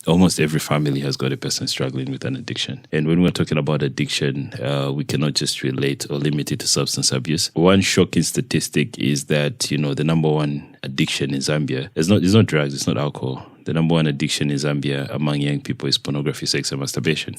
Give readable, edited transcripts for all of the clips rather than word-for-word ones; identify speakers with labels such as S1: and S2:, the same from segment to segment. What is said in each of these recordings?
S1: almost every family has got a person struggling with an addiction. And when we're talking about addiction, we cannot just relate or limit it to substance abuse. One shocking statistic is that, the number one addiction in Zambia is not drugs, it's not alcohol. The number one addiction in Zambia among young people is pornography, sex, and masturbation.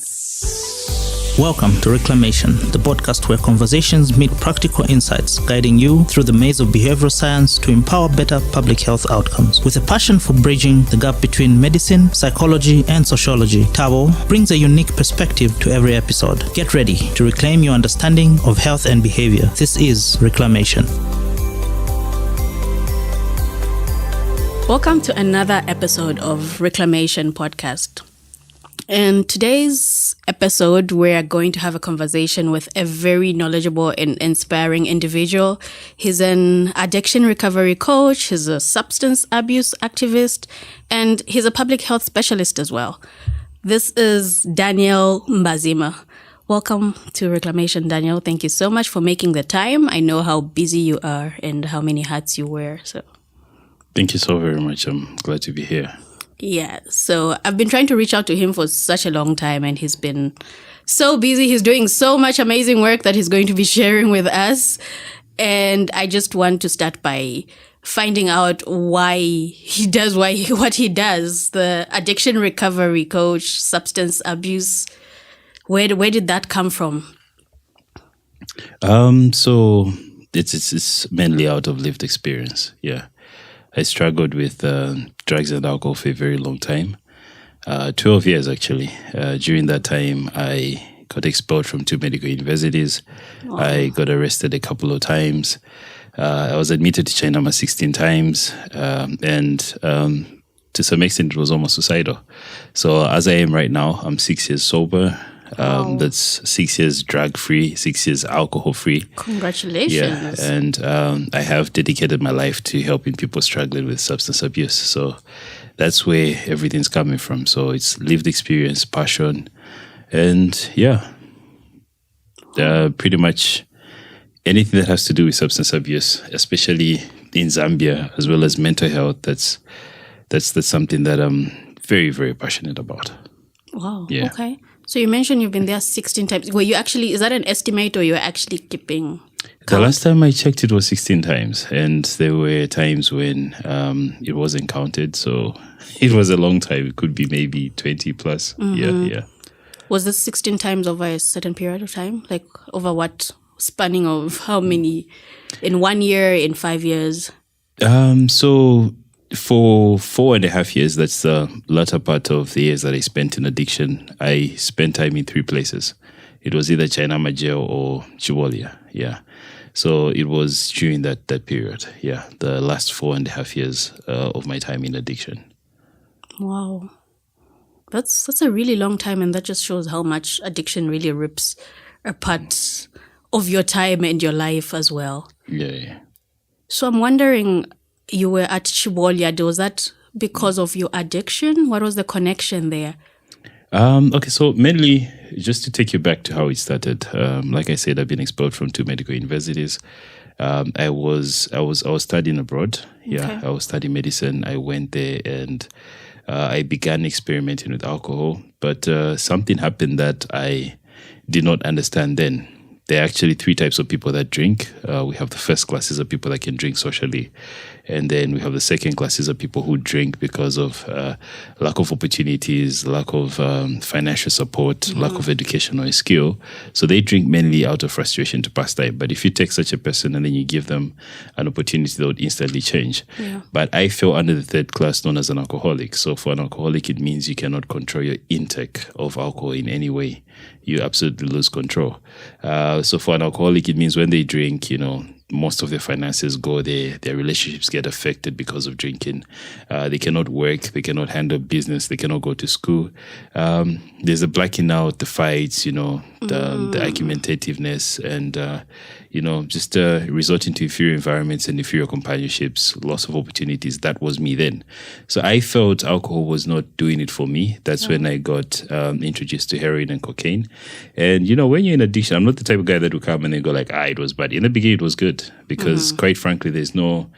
S2: Welcome to Reclamation, the podcast where conversations meet practical insights, guiding you through the maze of behavioral science to empower better public health outcomes. With a passion for bridging the gap between medicine, psychology, and sociology, Tabo brings a unique perspective to every episode. Get ready to reclaim your understanding of health and behavior. This is Reclamation.
S3: Welcome to another episode of Reclamation podcast. In today's episode, we're going to have a conversation with a very knowledgeable and inspiring individual. He's an addiction recovery coach, he's a substance abuse activist, and he's a public health specialist as well. This is Daniel Mbazima. Welcome to Reclamation, Daniel. Thank you so much for making the time. I know how busy you are and how many hats you wear.
S1: Thank you so very much. I'm glad to be here.
S3: Yeah, so I've been trying to reach out to him for such a long time and he's been so busy. He's doing so much amazing work that he's going to be sharing with us. And I just want to start by finding out what he does. The addiction recovery coach, substance abuse. Where did that come from?
S1: So it's mainly out of lived experience. Yeah. I struggled with drugs and alcohol for a very long time, 12 years actually. During that time, I got expelled from 2 medical universities. Wow. I got arrested a couple of times. I was admitted to China 16 times. And to some extent, it was almost suicidal. So as I am right now, I'm 6 years sober.
S3: Wow.
S1: That's 6 years drug-free, 6 years alcohol-free.
S3: Congratulations.
S1: Yeah, and I have dedicated my life to helping people struggling with substance abuse. So that's where everything's coming from. So it's lived experience, passion, and pretty much anything that has to do with substance abuse, especially in Zambia, as well as mental health, that's something that I'm very, very passionate about.
S3: Wow,
S1: yeah.
S3: Okay. So you mentioned you've been there 16 times. Were you actually, is that an estimate or you're actually keeping count?
S1: The last time I checked, it was 16 times. And there were times when it wasn't counted. So it was a long time. It could be maybe 20 plus. Mm-hmm. Yeah.
S3: Was this 16 times over a certain period of time? Like over what spanning of how many? In 1 year, in 5 years?
S1: So for 4.5 years, that's the latter part of the years that I spent in addiction. I spent time in 3 places. It was either China jail or Chibolia. Yeah. So it was during that period. Yeah. The last 4.5 years of my time in addiction.
S3: Wow. That's a really long time. And that just shows how much addiction really rips a part of your time and your life as well.
S1: Yeah.
S3: So I'm wondering, you were at Chibolia. Was that because of your addiction? What was the connection there?
S1: Okay, so mainly just to take you back to how it started. Like I said, I've been expelled from 2 medical universities. I was studying abroad. Yeah, okay. I was studying medicine. I went there and I began experimenting with alcohol. But something happened that I did not understand then. There are actually 3 types of people that drink. We have the first classes of people that can drink socially. And then we have the second classes of people who drink because of lack of opportunities, lack of financial support, lack of educational skill. So they drink mainly out of frustration to pass time. But if you take such a person and then you give them an opportunity, they would instantly change. Yeah. But I fell under the third class known as an alcoholic. So for an alcoholic, it means you cannot control your intake of alcohol in any way. You absolutely lose control. So for an alcoholic, it means when they drink, most of their finances go there. Their relationships get affected because of drinking. They cannot work. They cannot handle business. They cannot go to school. There's a blacking out, the fights, the argumentativeness, and just resorting to inferior environments and inferior companionships, loss of opportunities. That was me then. So I felt alcohol was not doing it for me. That's when I got introduced to heroin and cocaine. And, when you're in addiction, I'm not the type of guy that will come and then go like, it was bad. In the beginning, it was good because quite frankly, there's no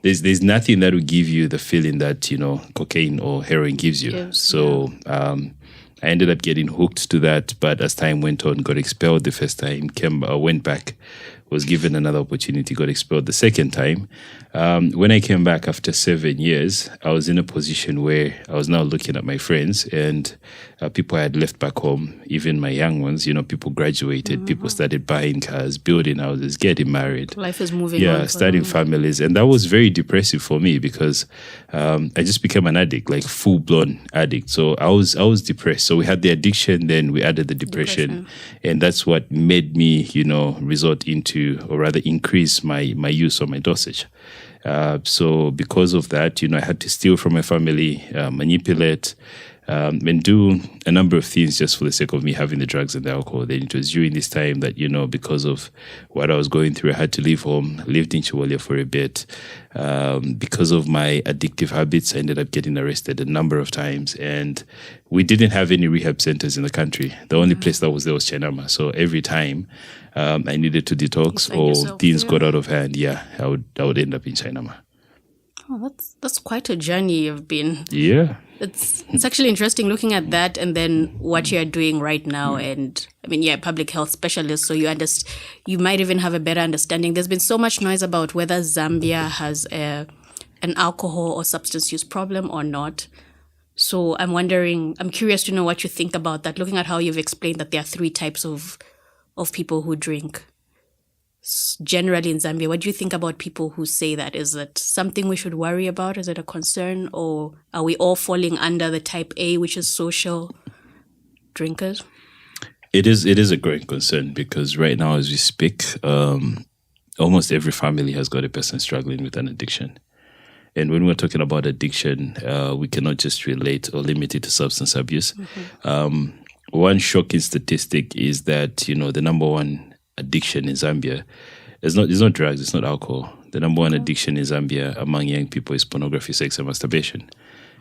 S1: there's nothing that will give you the feeling that, cocaine or heroin gives you.
S3: Yes,
S1: so I ended up getting hooked to that, but as time went on, got expelled the first time, went back, was given another opportunity, got expelled the second time. When I came back after 7 years, I was in a position where I was now looking at my friends and people I had left back home, even my young ones, people graduated, people started buying cars, building houses, getting married.
S3: Life is moving on.
S1: Yeah, starting families. And that was very depressive for me because I just became an addict, like full-blown addict. So I was depressed. So we had the addiction, then we added the depression. And that's what made me, resort into, or rather increase my use of my dosage. So because of that, I had to steal from my family, manipulate, and do a number of things just for the sake of me having the drugs and the alcohol. Then it was during this time that, because of what I was going through, I had to leave home, lived in Chihuahua for a bit. Because of my addictive habits, I ended up getting arrested a number of times. And we didn't have any rehab centers in the country. The only place that was there was Chinama. So every time I needed to detox or things got out of hand, I would end up in Chinama.
S3: Oh, that's quite a journey you've been.
S1: Yeah.
S3: It's actually interesting looking at that and then what you're doing right now. And I mean, you're a public health specialist, so you might even have a better understanding. There's been so much noise about whether Zambia has an alcohol or substance use problem or not. So I'm curious to know what you think about that, looking at how you've explained that there are 3 types of people who drink. Generally in Zambia, what do you think about people who say that? Is it something we should worry about? Is it a concern? Or are we all falling under the type A, which is social drinkers?
S1: It is a great concern because right now as we speak, almost every family has got a person struggling with an addiction. And when we're talking about addiction, we cannot just relate or limit it to substance abuse. One shocking statistic is that, the number one addiction in Zambia is not drugs, it's not alcohol. The number one addiction in Zambia among young people is pornography, sex, and masturbation.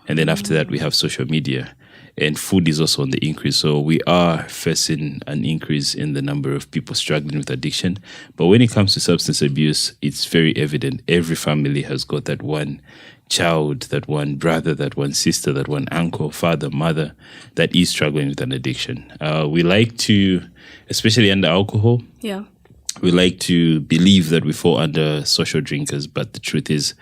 S1: And then after that, we have social media. And food is also on the increase. So we are facing an increase in the number of people struggling with addiction. But when it comes to substance abuse, it's very evident. Every family has got that one child, that one brother, that one sister, that one uncle, father, mother that is struggling with an addiction. We like to, especially under alcohol, we like to believe that we fall under social drinkers, but the truth is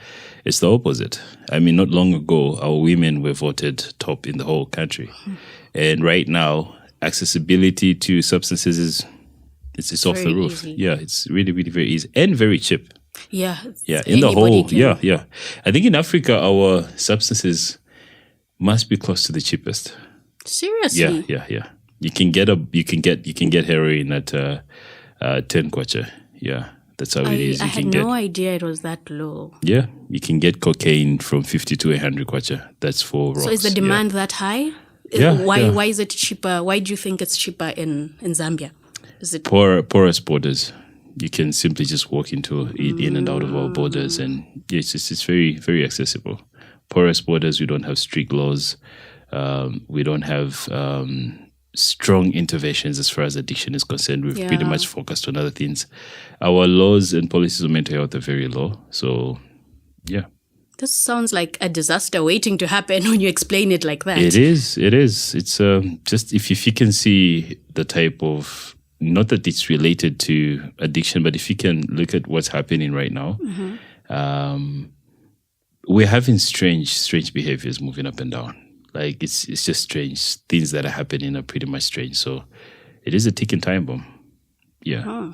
S1: it's the opposite. I mean, not long ago, our women were voted top in the whole country. And right now, accessibility to substances it's off the roof. Easy. Yeah, it's really, really very easy and very cheap.
S3: Yeah.
S1: In the whole, yeah. I think in Africa, our substances must be close to the cheapest.
S3: Seriously?
S1: Yeah. You can get heroin at 10 kwacha. Yeah, that's how it is.
S3: I had no idea it was that low.
S1: Yeah, you can get cocaine from 50 to 100 kwacha. That's for rocks.
S3: So is the demand that high? Why is it cheaper? Why do you think it's cheaper in Zambia? Is it
S1: porous borders? You can simply just walk into in and out of our borders, and it's very, very accessible. Porous borders. We don't have strict laws. We don't have strong interventions as far as addiction is concerned. We've pretty much focused on other things. Our laws and policies on mental health are very low. So, yeah.
S3: This sounds like a disaster waiting to happen when you explain it like that.
S1: It is. It's just if you can see the type of, not that it's related to addiction, but if you can look at what's happening right now, we're having strange behaviors moving up and down. Like it's just strange. Things that are happening are pretty much strange. So it is a ticking time bomb. Yeah. Huh.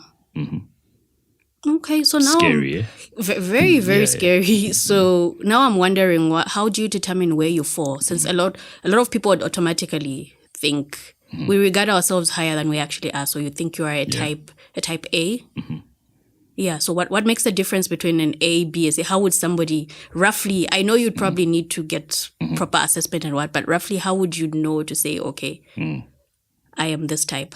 S3: Okay, so now
S1: scary, eh?
S3: Very, very scary. So now I'm wondering, how do you determine where you fall? Since a lot of people would automatically think we regard ourselves higher than we actually are. So you think you are a type A. Yeah. So what makes the difference between an A, B, and C? How would somebody roughly? I know you'd probably need to get proper assessment and but roughly, how would you know to say, okay, I am this type?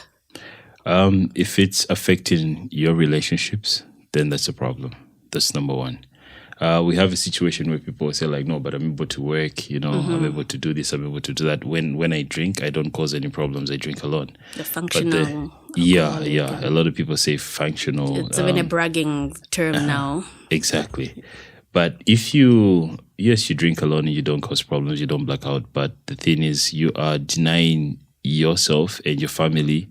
S1: If it's affecting your relationships, then that's a problem. That's number one. We have a situation where people say like, no, but I'm able to work, I'm able to do this, I'm able to do that. When I drink, I don't cause any problems. I drink alone.
S3: The functional.
S1: Yeah. A lot of people say functional.
S3: It's even a bragging term now.
S1: Exactly. But if you drink alone and you don't cause problems, you don't black out. But the thing is, you are denying yourself and your family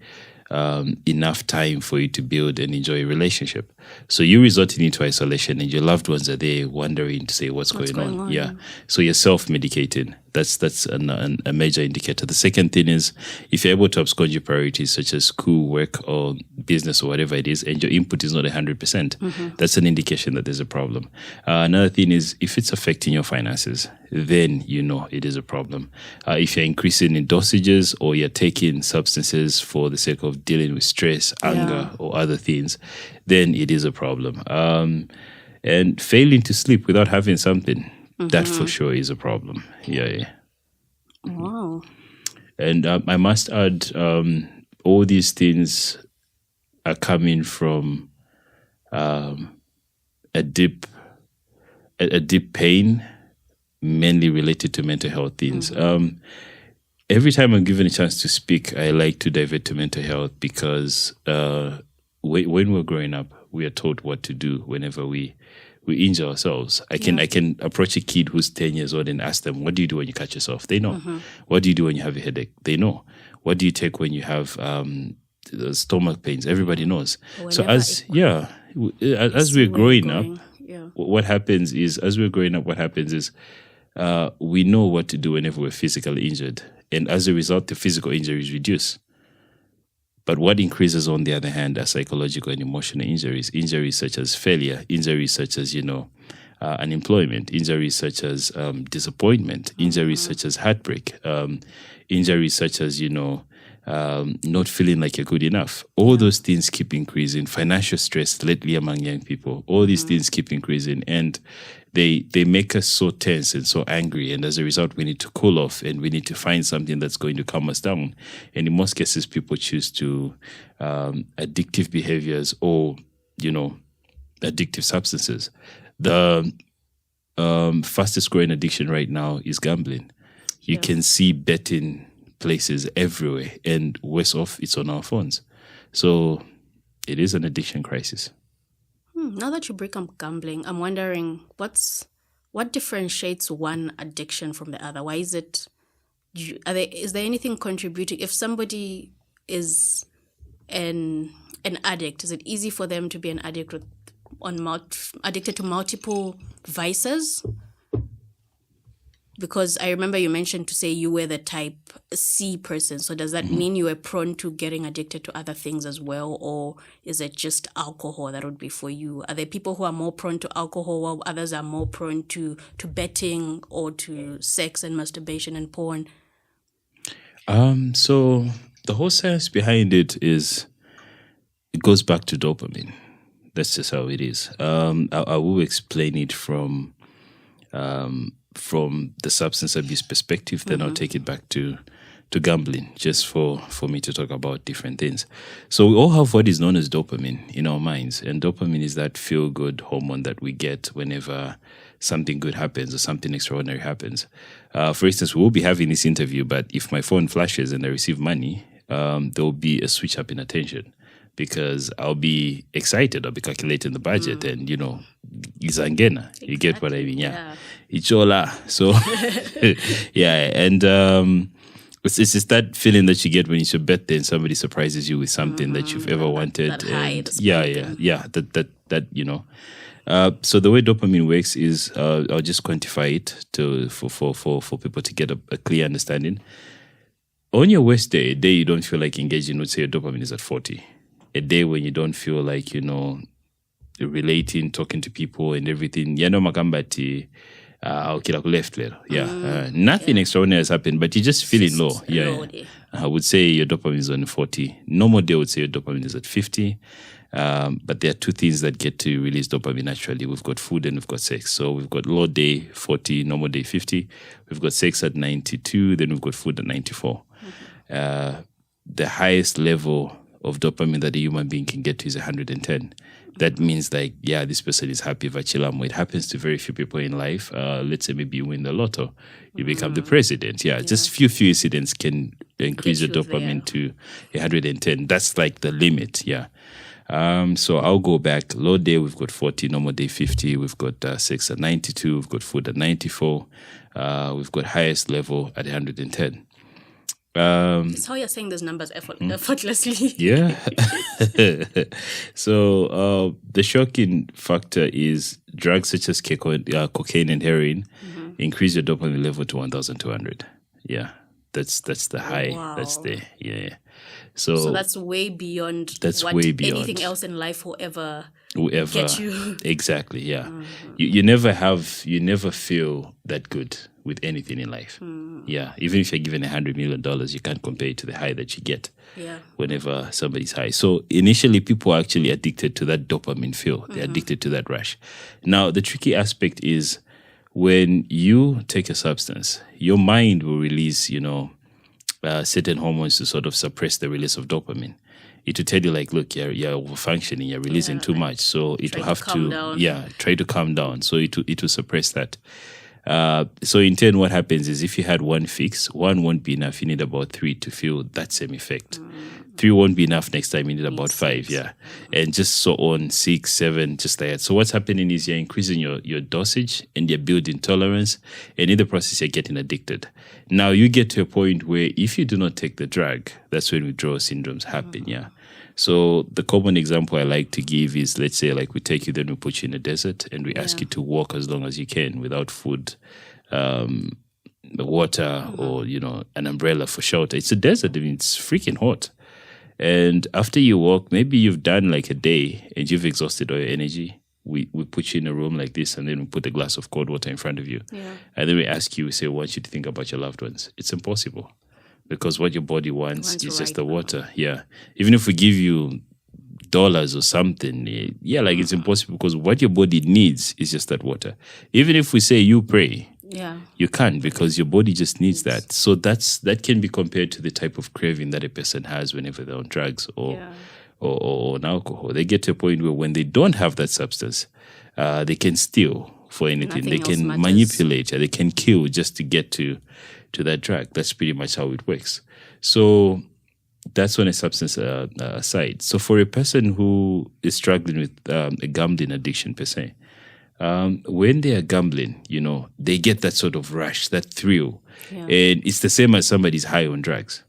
S1: enough time for you to build and enjoy a relationship. So you're resorting into isolation and your loved ones are there wondering to say what's going on. Yeah. So you're self-medicating. That's a major indicator. The second thing is, if you're able to abscond your priorities such as school, work, or business or whatever it is, and your input is not 100%, that's an indication that there's a problem. Another thing is, if it's affecting your finances, then you know it is a problem. If you're increasing in dosages or you're taking substances for the sake of dealing with stress, anger, or other things, then it is a problem. And failing to sleep without having something, that for sure is a problem. Yeah.
S3: Wow.
S1: And I must add, all these things are coming from a deep pain, mainly related to mental health things. Every time I'm given a chance to speak, I like to divert to mental health because when we're growing up, we are taught what to do whenever we injure ourselves. I can approach a kid who's 10 years old and ask them, what do you do when you cut yourself? They know. What do you do when you have a headache? They know. What do you take when you have stomach pains? Everybody knows. So as we're growing up, what happens is, we know what to do whenever we're physically injured. And as a result, the physical injuries reduce. But what increases, on the other hand, are psychological and emotional injuries such as failure, injuries such as, unemployment, injuries such as disappointment, injuries such as heartbreak, injuries such as, not feeling like you're good enough. All those things keep increasing. Financial stress lately among young people, all these things keep increasing. And they make us so tense and so angry. And as a result, we need to cool off and we need to find something that's going to calm us down. And in most cases, people choose to addictive behaviors or, addictive substances. The fastest growing addiction right now is gambling. You can see betting places everywhere, and worse off, it's on our phones. So it is an addiction crisis.
S3: Now that you break up gambling, I'm wondering what differentiates one addiction from the other? Why is it? Is there anything contributing? If somebody is an addict, is it easy for them to be an addict addicted to multiple vices? Because I remember you mentioned to say you were the type C person. So does that mean you were prone to getting addicted to other things as well? Or is it just alcohol that would be for you? Are there people who are more prone to alcohol while others are more prone to betting or to sex and masturbation and porn?
S1: So the whole science behind it goes back to dopamine. That's just how it is. I will explain it from the substance abuse perspective, then I'll take it back to gambling, just for me to talk about different things. So we all have what is known as dopamine in our minds, and dopamine is that feel-good hormone that we get whenever something good happens or something extraordinary happens. For instance, we will be having this interview, but if my phone flashes and I receive money, there will be a switch up in attention. Because I'll be excited, I'll be calculating the budget, and izangena. Exactly. You get what I mean? Yeah. Ichola. So, and it's just that feeling that you get when it's your birthday and somebody surprises you with something that you've ever wanted.
S3: That high,
S1: So the way dopamine works is, I'll just quantify it for people to get a clear understanding. On your worst day, a day you don't feel like engaging, let's say your dopamine is at 40. A day when you don't feel like, relating, talking to people and everything. Nothing extraordinary has happened, but you're just feeling low. I would say your dopamine is on 40. Normal day, I would say your dopamine is at 50. But there are two things that get to release dopamine naturally. We've got food and we've got sex. So we've got low day 40, normal day 50. We've got sex at 92, then we've got food at 94. The highest level of dopamine that a human being can get to is 110. That means this person is happy, vachilamo. It happens to very few people in life. Let's say maybe you win the lotto, you become the president. Just few incidents can increase your dopamine to 110. That's like the limit. So I'll go back. Low day, we've got 40. Normal day, 50. We've got sex at 92. We've got food at 94. We've got highest level at 110.
S3: It's how you're saying those numbers effortlessly.
S1: Yeah. So the shocking factor is drugs such as cocaine and heroin increase your dopamine level to 1,200. Yeah. That's the high.
S3: Wow.
S1: That's there. Yeah. So
S3: that's way beyond anything else in life will ever get you.
S1: Exactly. Yeah. You never feel that good with anything in life. Yeah. Even if you're given $100 million, you can't compare it to the high that you get whenever somebody's high. So initially, people are actually addicted to that dopamine feel. They're addicted to that rush. Now, the tricky aspect is when you take a substance, your mind will release, certain hormones to sort of suppress the release of dopamine. It will tell you like, look, you're overfunctioning, you're releasing too much. So it will have to try to calm down. So it will suppress that. So in turn, what happens is if you had one fix, one won't be enough. You need about 3 to feel that same effect. 3 won't be enough next time. You need about 5, and just so on, 6, 7, just like that. So what's happening is you're increasing your dosage and you're building tolerance, and in the process, you're getting addicted. Now you get to a point where if you do not take the drug, that's when withdrawal syndromes happen. So the common example I like to give is, let's say, like we take you, then we put you in a desert and we ask you to walk as long as you can without food, water, or, an umbrella for shelter. It's a desert. I mean, it's freaking hot. And after you walk, maybe you've done like a day and you've exhausted all your energy. We put you in a room like this, and then we put a glass of cold water in front of you. And then we ask you, we say, we want you to think about your loved ones. It's impossible. Because what your body wants is just the water. Yeah. Even if we give you dollars or something, it's impossible, because what your body needs is just that water. Even if we say you pray, you can't, because your body just needs that. So that can be compared to the type of craving that a person has whenever they're on drugs or on alcohol. They get to a point where when they don't have that substance, they can steal for anything. They can manipulate, they can kill just to get to that drug. That's pretty much how it works. So that's on a substance side. So for a person who is struggling with a gambling addiction per se, when they are gambling, they get that sort of rush, that thrill. And it's the same as somebody's high on drugs.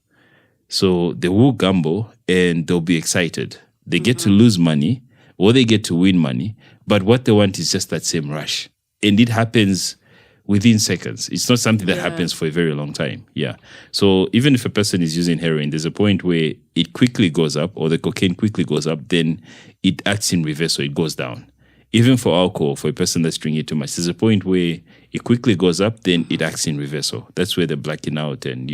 S1: So they will gamble and they'll be excited. They get to lose money or they get to win money, but what they want is just that same rush. And it happens within seconds. It's not something that happens for a very long time. So even if a person is using heroin, there's a point where it quickly goes up, or the cocaine quickly goes up, then it acts in reverse, so it goes down. Even for alcohol, for a person that's drinking too much, there's a point where it quickly goes up, then it acts in reversal. That's where the blacking out and,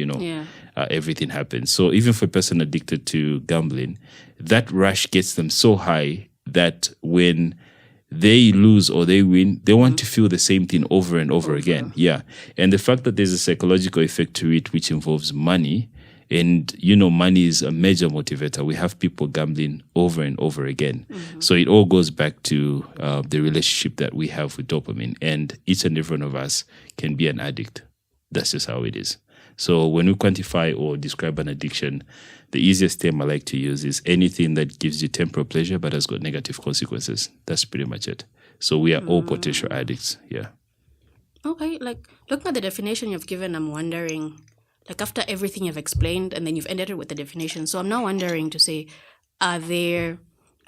S1: everything happens. So even for a person addicted to gambling, that rush gets them so high that when they lose or they win, they want to feel the same thing over and over again. And the fact that there's a psychological effect to it, which involves money, and, money is a major motivator. We have people gambling over and over again. So it all goes back to the relationship that we have with dopamine. And each and every one of us can be an addict. That's just how it is. So when we quantify or describe an addiction, the easiest term I like to use is anything that gives you temporal pleasure but has got negative consequences. That's pretty much it. So we are all potential addicts.
S3: Okay, like looking at the definition you've given, I'm wondering, like after everything you've explained and then you've ended it with the definition. So I'm now wondering to say, are there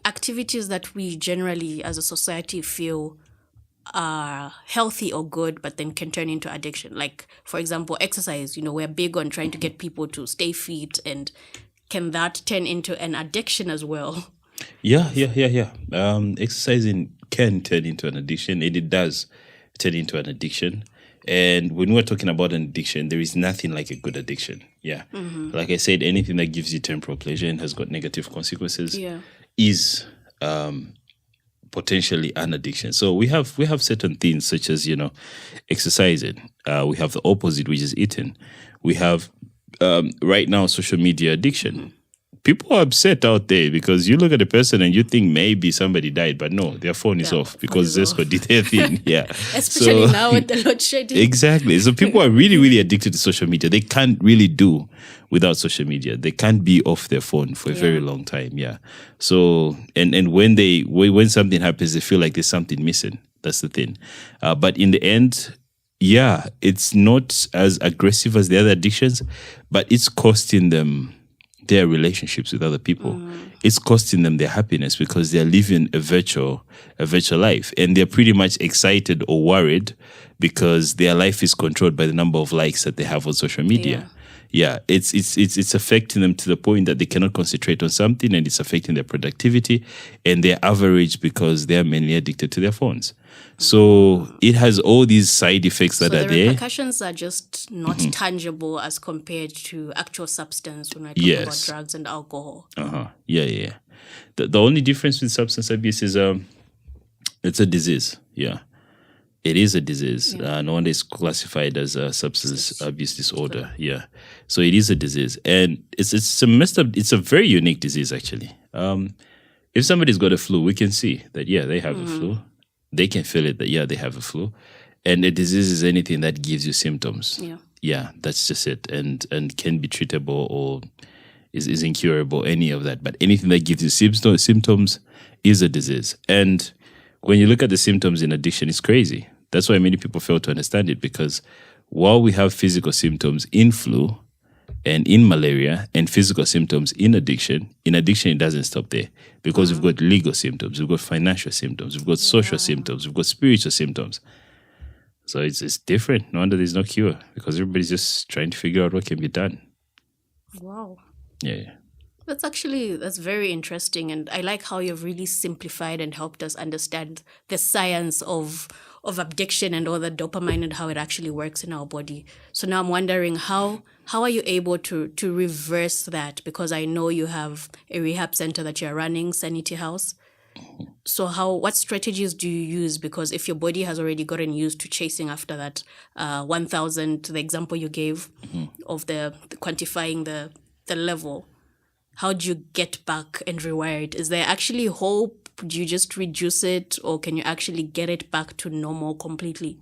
S3: activities that we generally as a society feel are healthy or good, but then can turn into addiction? Like, for example, exercise, we're big on trying to get people to stay fit, and can that turn into an addiction as well?
S1: Exercising can turn into an addiction, and it does turn into an addiction. And when we're talking about an addiction, there is nothing like a good addiction. Like I said, anything that gives you temporal pleasure and has got negative consequences is potentially an addiction. So we have certain things such as, exercising. We have the opposite, which is eating. We have right now social media addiction. people are upset out there because you look at the person and you think maybe somebody died, but no, their phone is off because Zesco did their thing. Yeah.
S3: Especially now with the load shedding.
S1: Exactly. So people are really, really addicted to social media. They can't really do without social media. They can't be off their phone for a very long time. Yeah. So, and when something happens, they feel like there's something missing. That's the thing. But in the end, it's not as aggressive as the other addictions, but it's costing them their relationships with other people. It's costing them their happiness because they're living a virtual life, and they're pretty much excited or worried because their life is controlled by the number of likes that they have on social media. Yeah, it's affecting them to the point that they cannot concentrate on something, and it's affecting their productivity and their average because they're mainly addicted to their phones. So it has all these side effects that are there.
S3: The repercussions are just not tangible as compared to actual substance when I talk about drugs and alcohol.
S1: Yeah. The only difference with substance abuse is it's a disease. Yeah. It is a disease. No wonder it's classified as a substance abuse disorder. Yeah. So it is a disease. And it's a messed up, it's a very unique disease actually. If somebody's got a flu, we can see that, they have a flu. They can feel it that, they have a flu. And a disease is anything that gives you symptoms. Yeah, that's just it. And can be treatable or is incurable, any of that. But anything that gives you symptoms is a disease. And when you look at the symptoms in addiction, it's crazy. That's why many people fail to understand it, because while we have physical symptoms in flu and in malaria and physical symptoms in addiction it doesn't stop there, because we've got legal symptoms, we've got financial symptoms, we've got social symptoms, we've got spiritual symptoms. So it's different. No wonder there's no cure, because everybody's just trying to figure out what can be done.
S3: Wow.
S1: Yeah.
S3: That's very interesting. And I like how you've really simplified and helped us understand the science of addiction and all the dopamine and how it actually works in our body. So now I'm wondering, how are you able to reverse that? Because I know you have a rehab center that you're running, Sanity House. So what strategies do you use? Because if your body has already gotten used to chasing after that 1,000, the example you gave of the quantifying the level, how do you get back and rewire it? Is there actually hope? Do you just reduce it, or can you actually get it back to normal completely?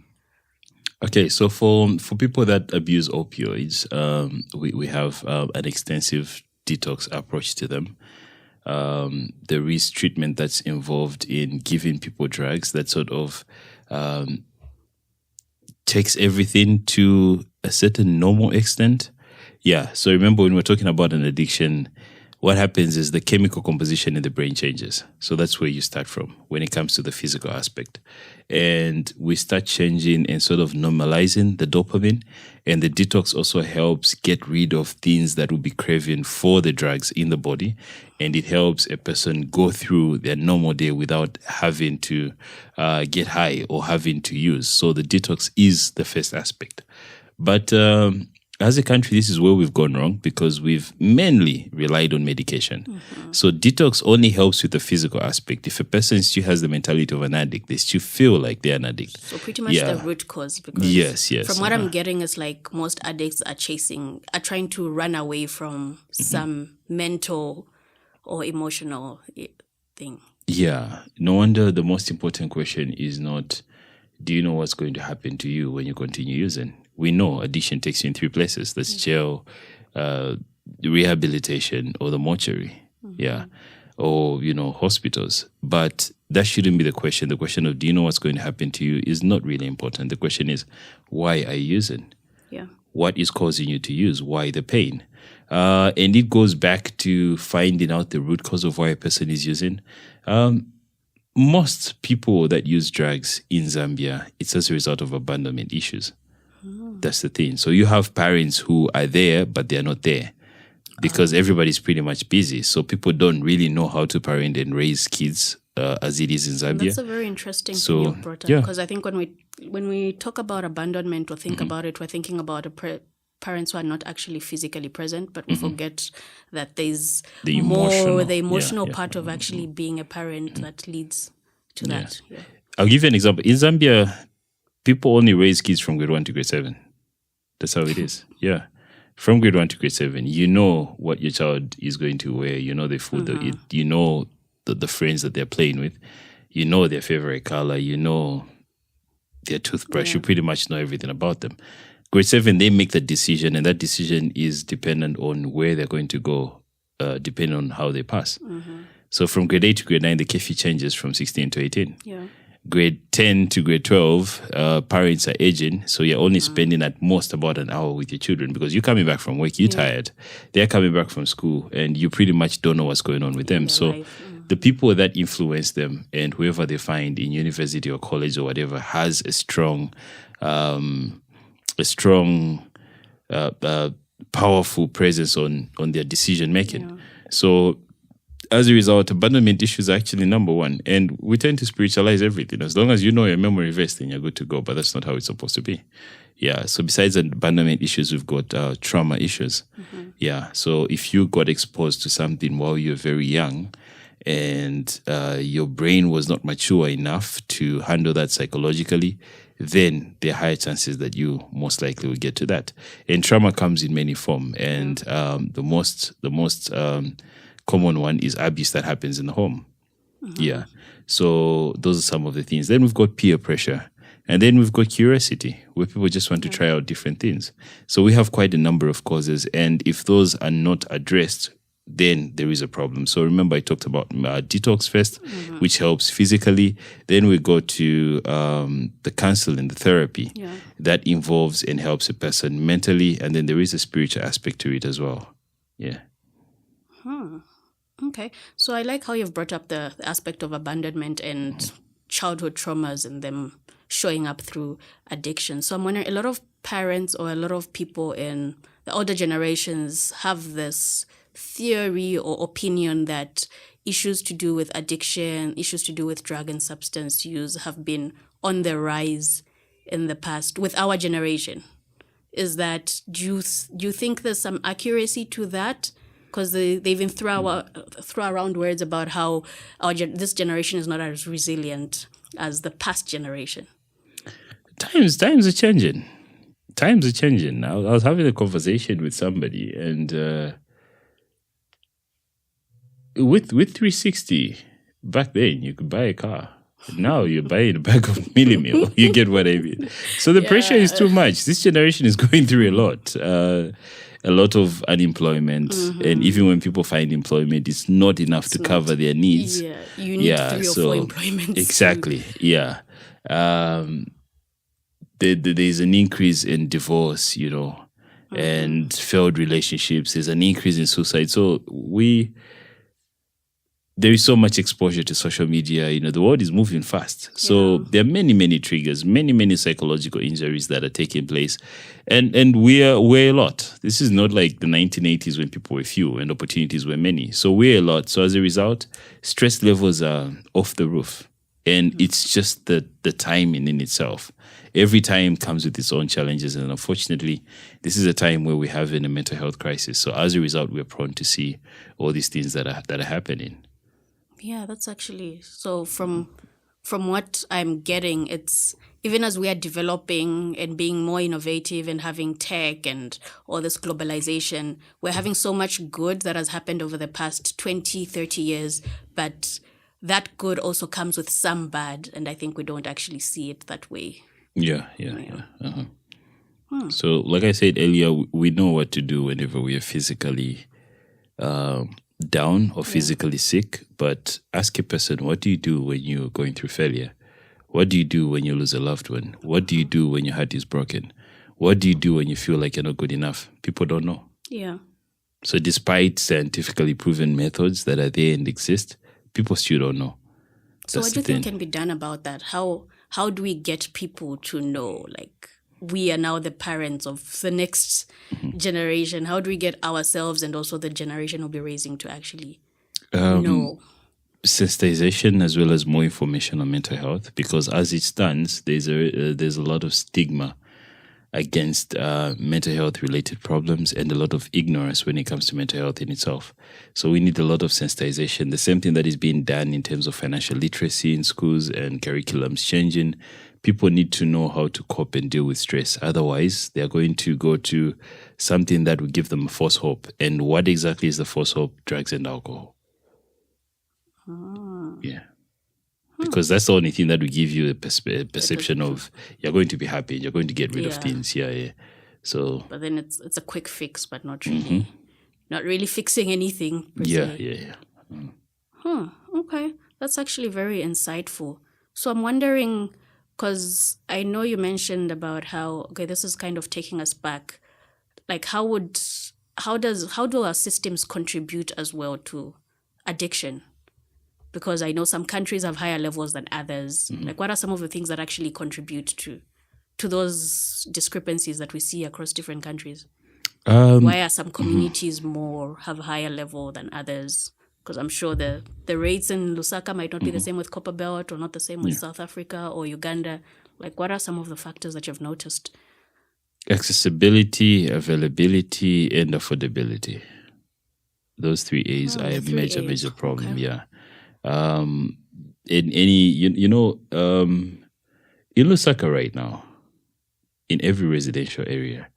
S1: Okay, so for people that abuse opioids, we have an extensive detox approach to them. There is treatment that's involved in giving people drugs that sort of takes everything to a certain normal extent. Yeah, so remember when we're talking about an addiction, what happens is the chemical composition in the brain changes. So that's where you start from when it comes to the physical aspect. And we start changing and sort of normalizing the dopamine. And the detox also helps get rid of things that will be craving for the drugs in the body. And it helps a person go through their normal day without having to get high or having to use. So the detox is the first aspect. But as a country, this is where we've gone wrong, because we've mainly relied on medication. So detox only helps with the physical aspect. If a person still has the mentality of an addict, they still feel like they're an addict.
S3: So pretty much the root cause. Because
S1: yes.
S3: From what I'm getting, is like most addicts are trying to run away from some mental or emotional thing. Yeah.
S1: No wonder the most important question is not, do you know what's going to happen to you when you continue using? We know addiction takes you in three places. That's jail, rehabilitation, or the mortuary. Yeah. Or, hospitals. But that shouldn't be the question. The question of, do you know what's going to happen to you, is not really important. The question is, why are you using?
S3: Yeah.
S1: What is causing you to use? Why the pain? And it goes back to finding out the root cause of why a person is using. Most people that use drugs in Zambia, it's as a result of abandonment issues. That's the thing. So you have parents who are there, but they're not there because everybody's pretty much busy. So people don't really know how to parent and raise kids as it is in Zambia.
S3: That's a very interesting thing you brought up, because I think when we talk about abandonment or think about it, we're thinking about parents who are not actually physically present, but we forget that there's the emotional part of actually being a parent that leads to that. Yeah.
S1: I'll give you an example. In Zambia, people only raise kids from grade 1 to grade 7. That's how it is. Yeah. from grade 1 to grade 7, you know what your child is going to wear. You know the food they eat. You know the friends that they're playing with. You know their favorite color. You know their toothbrush. You pretty much know everything about them. Grade 7, they make the decision, and that decision is dependent on where they're going to go, depending on how they pass. So from grade 8 to grade 9, the curfew changes from 16 to 18.
S3: Yeah.
S1: Grade 10 to grade 12, parents are aging, so you're only spending at most about an hour with your children because you're coming back from work, you're tired. They're coming back from school, and you pretty much don't know what's going on with them. So the people that influence them and whoever they find in university or college or whatever has a strong, powerful presence on their decision making. Yeah. So as a result, abandonment issues are actually number one. And we tend to spiritualize everything. As long as you know your memory verse, then you're good to go. But that's not how it's supposed to be. Yeah. So besides abandonment issues, we've got trauma issues. Yeah. So if you got exposed to something while you're very young and your brain was not mature enough to handle that psychologically, then there are higher chances that you most likely will get to that. And trauma comes in many forms. And the most common one is abuse that happens in the home. Yeah. So those are some of the things. Then we've got peer pressure. And then we've got curiosity, where people just want to try out different things. So we have quite a number of causes. And if those are not addressed, then there is a problem. So remember, I talked about detox first, which helps physically. Then we go to the counseling, the therapy that involves and helps a person mentally. And then there is a spiritual aspect to it as well. Yeah.
S3: Okay. So I like how you've brought up the aspect of abandonment and childhood traumas and them showing up through addiction. So I'm wondering, a lot of parents or a lot of people in the older generations have this theory or opinion that issues to do with addiction, issues to do with drug and substance use have been on the rise in the past with our generation. Is that, do you think there's some accuracy to that? Because they even throw around words about how this generation is not as resilient as the past generation.
S1: Times are changing. Times are changing. I was having a conversation with somebody, and with 360 back then, you could buy a car. Now you're buying a bag of Millimil. You get what I mean? So the pressure is too much. This generation is going through a lot of unemployment, and even when people find employment, it's not enough to cover their needs.
S3: Yeah, you need 3 or 4 employments.
S1: Exactly, yeah. There's an increase in divorce, and failed relationships. There's an increase in suicide. So there is so much exposure to social media. The world is moving fast. So there are many, many triggers, many psychological injuries that are taking place. And we're a lot. This is not like the 1980s when people were few and opportunities were many. So we're a lot. So as a result, stress levels are off the roof. And it's just the timing in itself. Every time comes with its own challenges. And unfortunately, this is a time where we're having a mental health crisis. So as a result, we're prone to see all these things that are happening.
S3: Yeah, that's actually, so from what I'm getting, it's even as we are developing and being more innovative and having tech and all this globalization, we're having so much good that has happened over the past 20, 30 years, but that good also comes with some bad, and I think we don't actually see it that way.
S1: Yeah. So like I said earlier, we know what to do whenever we are physically down or physically sick, but ask a person, what do you do when you're going through failure? What do you do when you lose a loved one? What do you do when your heart is broken? What do you do when you feel like you're not good enough? People don't know.
S3: Yeah.
S1: So despite scientifically proven methods that are there and exist, people still don't know.
S3: So what do you think can be done about that? How do we get people to know, like, we are now the parents of the next generation? How do we get ourselves and also the generation we'll be raising to actually know?
S1: Sensitization as well as more information on mental health, because as it stands, there's a lot of stigma against mental health related problems and a lot of ignorance when it comes to mental health in itself. So we need a lot of sensitization. The same thing that is being done in terms of financial literacy in schools and curriculums changing. People need to know how to cope and deal with stress. Otherwise, they're going to go to something that will give them a false hope. And what exactly is the false hope? Drugs and alcohol. Yeah. Because that's the only thing that will give you a perception of you're going to be happy, you're going to get rid of things. Yeah. So,
S3: but then it's a quick fix, but not really fixing anything. Per se.
S1: Yeah.
S3: Okay, that's actually very insightful. So I'm wondering, because I know you mentioned about how this is kind of taking us back. Like, how do our systems contribute as well to addiction? Because I know some countries have higher levels than others. Like, what are some of the things that actually contribute to those discrepancies that we see across different countries? Why are some communities have higher level than others? Because I'm sure the rates in Lusaka might not be the same with Copperbelt or not the same with South Africa or Uganda. Like, what are some of the factors that you've noticed?
S1: Accessibility, availability, and affordability. Those 3 A's are a major problem. Okay. Yeah. In any, in Lusaka right now, in every residential area,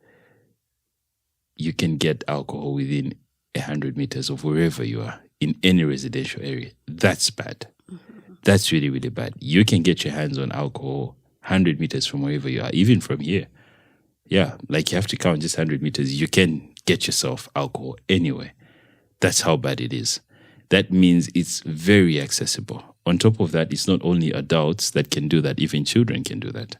S1: you can get alcohol within 100 meters of wherever you are in any residential area. That's bad. That's really, really bad. You can get your hands on alcohol 100 meters from wherever you are, even from here. Yeah, like you have to count just 100 meters. You can get yourself alcohol anywhere. That's how bad it is. That means it's very accessible. On top of that, it's not only adults that can do that, even children can do that.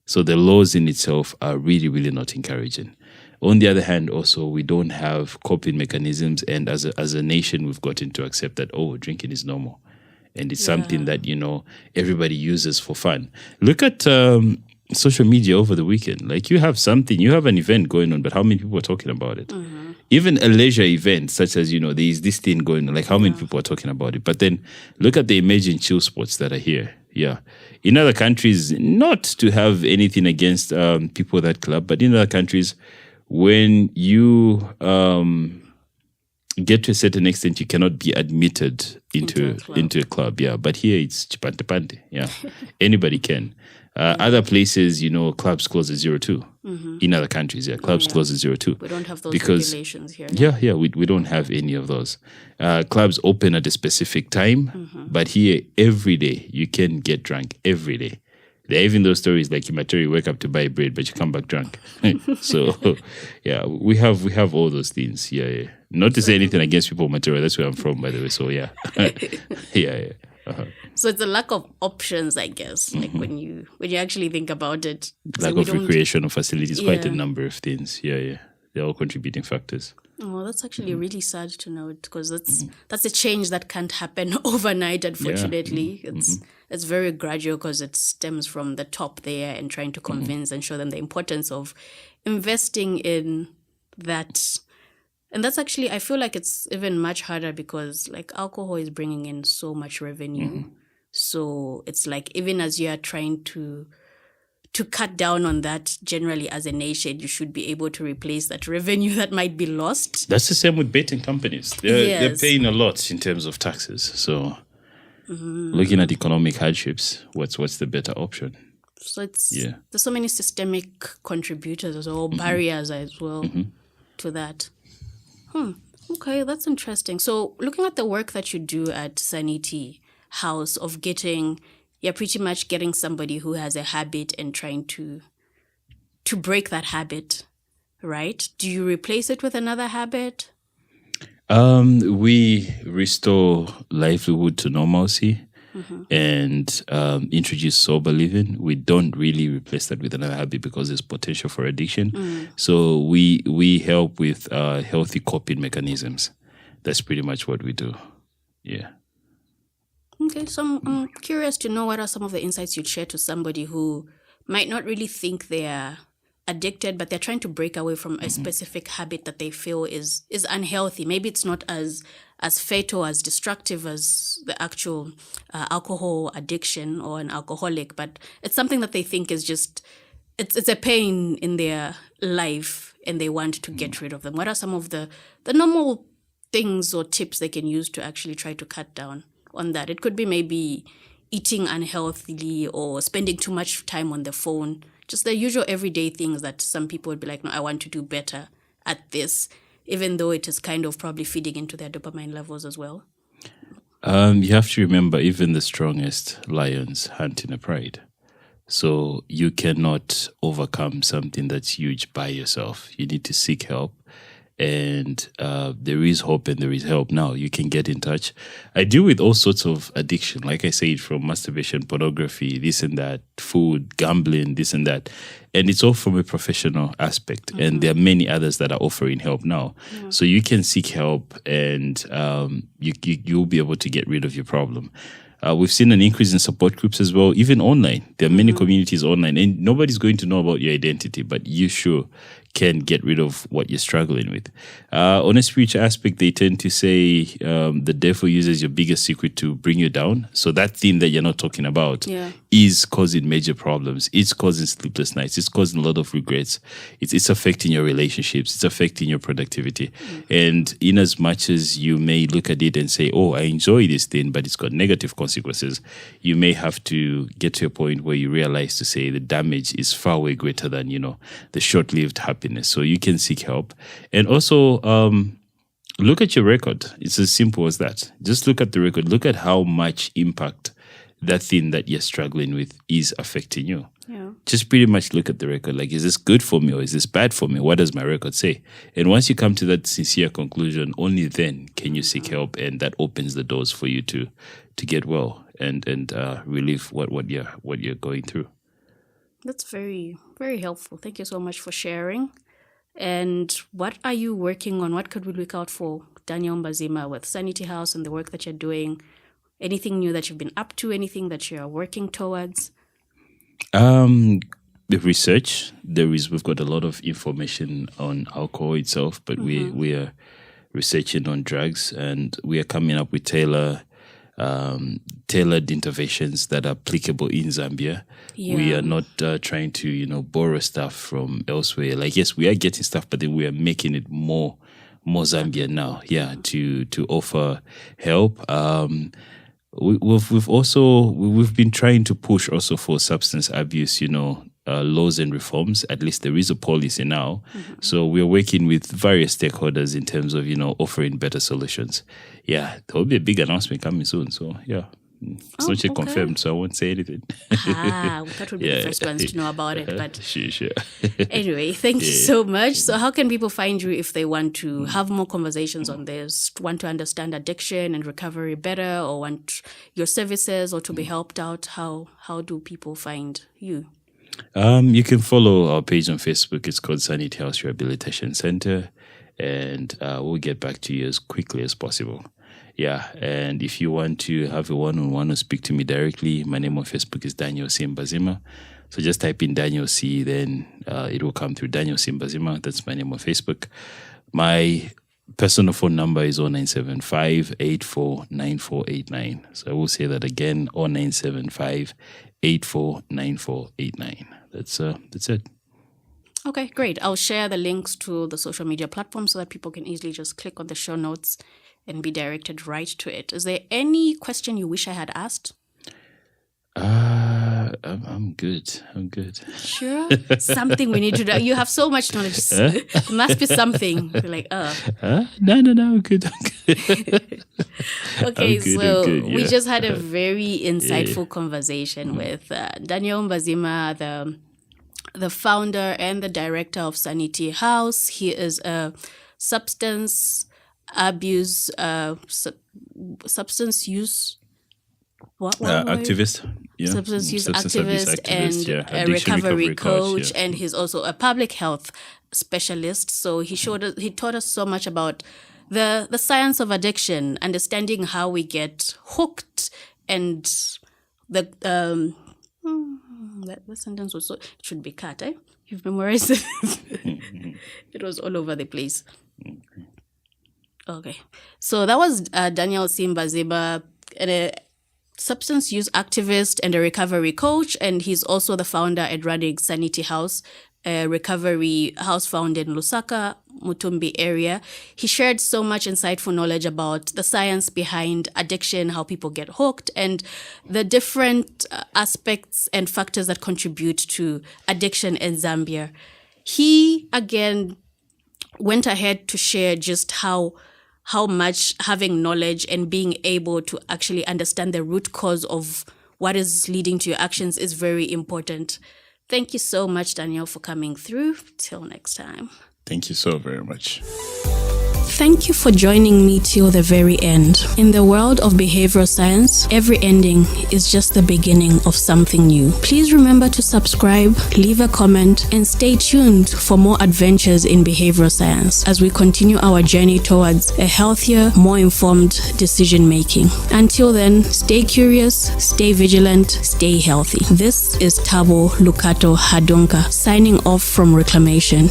S1: So the laws in itself are really, really not encouraging. On the other hand, also, we don't have coping mechanisms. And as a nation, we've gotten to accept that, drinking is normal. And it's something that, everybody uses for fun. Look at social media over the weekend. Like, you have an event going on, but how many people are talking about it? Even a leisure event, such as, there's this thing going on, like how many people are talking about it? But then look at the emerging chill spots that are here. Yeah. In other countries, not to have anything against people that club, but in other countries, when you get to a certain extent, you cannot be admitted into a club. Yeah. But here it's chipante. Yeah. Anybody can. Other places, clubs close at 02. In other countries, clubs close at 02.
S3: We don't have those regulations here.
S1: Yeah, we don't have any of those. Clubs open at a specific time, but here, every day, you can get drunk every day. There are even those stories like you wake up to buy bread, but you come back drunk. So, yeah, we have all those things. Yeah. Not to say anything against people of Material. That's where I'm from, by the way. So, yeah. Yeah.
S3: So it's a lack of options, I guess. Like when you actually think about it.
S1: Lack of recreational facilities, quite a number of things. Yeah. They're all contributing factors.
S3: Oh, that's actually really sad to note, because that's a change that can't happen overnight, unfortunately. It's very gradual, because it stems from the top there and trying to convince and show them the importance of investing in that. And that's actually, I feel like it's even much harder because like alcohol is bringing in so much revenue. So it's like, even as you're trying to cut down on that generally as a nation, you should be able to replace that revenue that might be lost.
S1: That's the same with betting companies. They're paying a lot in terms of taxes. So looking at economic hardships, what's the better option?
S3: So there's so many systemic contributors or barriers as well to that. Okay, that's interesting. So looking at the work that you do at Sanity House of you're pretty much getting somebody who has a habit and trying to break that habit, right? Do you replace it with another habit?
S1: We restore livelihood to normalcy and introduce sober living. We don't really replace that with another habit because there's potential for addiction. So we help with healthy coping mechanisms. That's pretty much what we do. Yeah.
S3: Okay, so I'm curious to know what are some of the insights you'd share to somebody who might not really think they're addicted, but they're trying to break away from a specific habit that they feel is unhealthy. Maybe it's not as fatal, as destructive as the actual alcohol addiction or an alcoholic, but it's something that they think is just it's a pain in their life and they want to get rid of them. What are some of the normal things or tips they can use to actually try to cut down on that? It could be maybe eating unhealthily or spending too much time on the phone. Just the usual everyday things that some people would be like, no, I want to do better at this, even though it is kind of probably feeding into their dopamine levels as well.
S1: You have to remember, even the strongest lions hunt in a pride. So you cannot overcome something that's huge by yourself. You need to seek help. And there is hope and there is help now. You can get in touch. I deal with all sorts of addiction, like I said, from masturbation, pornography, this and that, food, gambling, this and that. And it's all from a professional aspect. Mm-hmm. And there are many others that are offering help now. Yeah. So you can seek help and you'll be able to get rid of your problem. We've seen an increase in support groups as well, even online. There are many communities online, and nobody's going to know about your identity, but you sure can get rid of what you're struggling with. On a spiritual aspect, they tend to say the devil uses your biggest secret to bring you down. So that thing that you're not talking about is causing major problems. It's causing sleepless nights. It's causing a lot of regrets. It's affecting your relationships. It's affecting your productivity. And in as much as you may look at it and say, oh, I enjoy this thing, but it's got negative consequences, you may have to get to a point where you realize to say the damage is far way greater than, the short-lived happiness. So you can seek help. And also, look at your record. It's as simple as that. Just look at the record. Look at how much impact that thing that you're struggling with is affecting you. Yeah. Just pretty much look at the record. Like, is this good for me or is this bad for me? What does my record say? And once you come to that sincere conclusion, only then can you seek help, and that opens the doors for you to get well and relieve what you're going through.
S3: That's very, very helpful. Thank you so much for sharing. And what are you working on? What could we look out for, Daniel Mbazima, with Sanity House and the work that you're doing? Anything new that you've been up to? Anything that you're working towards?
S1: The research. We've got a lot of information on alcohol itself, but we are researching on drugs, and we are coming up with tailored interventions that are applicable in Zambia. Yeah. We are not trying to, borrow stuff from elsewhere. Like, yes, we are getting stuff, but then we are making it more Zambian now. Yeah, to offer help. We've been trying to push also for substance abuse, laws and reforms. At least there is a policy now. Mm-hmm. So we're working with various stakeholders in terms of, offering better solutions. Yeah, there will be a big announcement coming soon. So, yeah. It's not yet confirmed, so I won't say anything.
S3: That would be the first ones to know about it. But
S1: sure.
S3: Anyway, thank you so much. So how can people find you if they want to have more conversations on this, want to understand addiction and recovery better, or want your services or to be helped out? How do people find you?
S1: You can follow our page on Facebook. It's called Sanity House Rehabilitation Center, and we'll get back to you as quickly as possible. Yeah, and if you want to have a one-on-one or speak to me directly, my name on Facebook is Daniel C. Mbazima. So just type in Daniel C, then it will come through Daniel C. Mbazima. That's my name on Facebook. My personal phone number is 0975-849489. So I will say that again, 0975-849489. That's it.
S3: Okay, great. I'll share the links to the social media platforms so that people can easily just click on the show notes and be directed right to it. Is there any question you wish I had asked?
S1: I'm good.
S3: Sure? Something we need to do. You have so much knowledge. There must be something. You're like,
S1: No, I'm good.
S3: Okay, we just had a very insightful conversation with Daniel Mbazima, the founder and the director of Sanity House. He is a substance use
S1: activist. Yeah.
S3: Substance use activist and a recovery coach, and he's also a public health specialist. So he taught us so much about the science of addiction, understanding how we get hooked, and the sentence was it should be cut. You've memorized it. It was all over the place. Okay, so that was Daniel C. Mbazima, substance use activist and a recovery coach, and he's also the founder and running Sanity House, a recovery house found in Lusaka, Mutumbi area. He shared so much insightful knowledge about the science behind addiction, how people get hooked, and the different aspects and factors that contribute to addiction in Zambia. He, again, went ahead to share just how much having knowledge and being able to actually understand the root cause of what is leading to your actions is very important. Thank you so much, Daniel, for coming through. Till next time.
S1: Thank you so very much.
S3: Thank you for joining me till the very end. In the world of behavioral science, every ending is just the beginning of something new. Please remember to subscribe, leave a comment, and stay tuned for more adventures in behavioral science as we continue our journey towards a healthier, more informed decision making. Until then, stay curious, stay vigilant, stay healthy. This is Tabo Lukato Hadunka signing off from Reclamation.